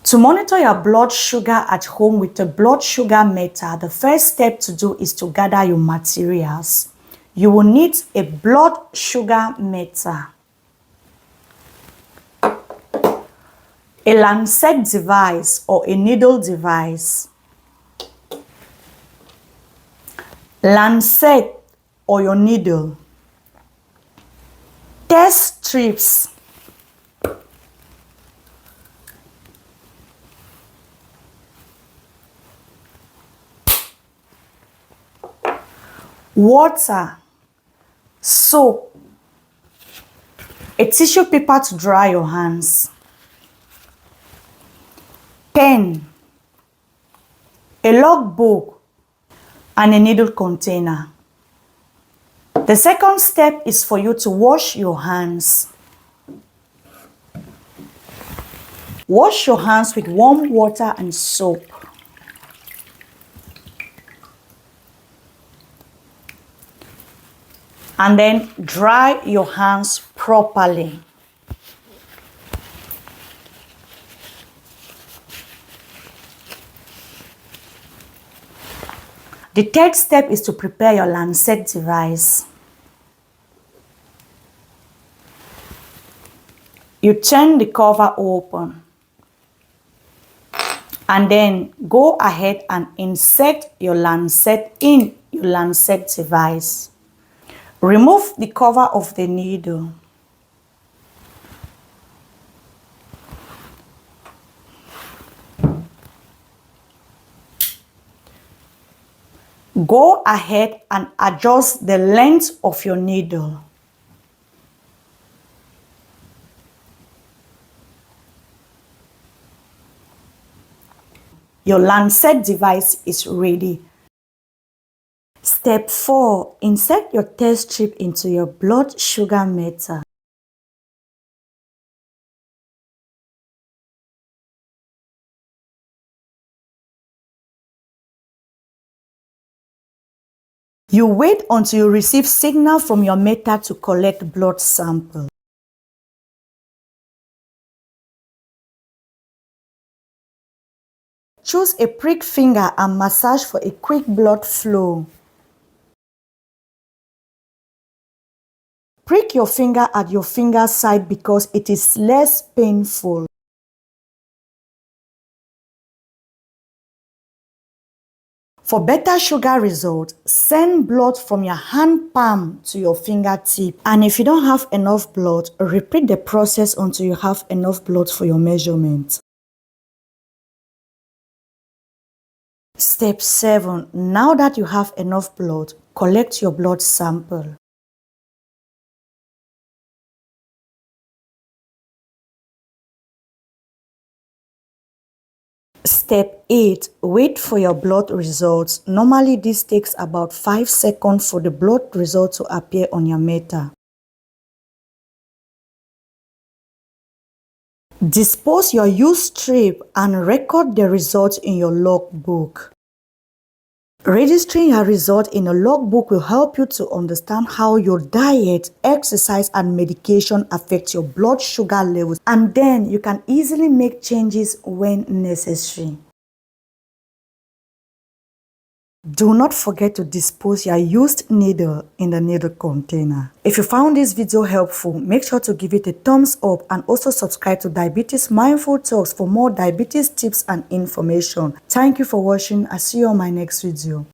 To monitor your blood sugar at home with a blood sugar meter, the first step to do is to gather your materials. You will need a blood sugar meter, a lancet device or a needle device, lancet or your needle, test strips, water, soap, a tissue paper to dry your hands, pen, a logbook, and a needle container. The second step is for you to wash your hands. Wash your hands with warm water and soap. And then dry your hands properly. The third step is to prepare your lancet device. You turn the cover open and then go ahead and insert your lancet in your lancet device. Remove the cover of the needle. Go ahead and adjust the length of your needle. Your lancet device is ready. Step 4. Insert your test strip into your blood sugar meter. You wait until you receive signal from your meter to collect blood sample. Choose a prick finger and massage for a quick blood flow. Prick your finger at your finger side because it is less painful. For better sugar results, send blood from your hand palm to your fingertip. And if you don't have enough blood, repeat the process until you have enough blood for your measurement. Step 7. Now that you have enough blood, collect your blood sample. Step 8. Wait for your blood results. Normally this takes about 5 seconds for the blood result to appear on your meter. Dispose your used strip and record the results in your logbook. Registering your result in a logbook will help you to understand how your diet, exercise, and medication affect your blood sugar levels, and then you can easily make changes when necessary. Do not forget to dispose your used needle in the needle container. If you found this video helpful, make sure to give it a thumbs up and also subscribe to Diabetes Mindful Talks for more diabetes tips and information. Thank you for watching. I'll see you on my next video.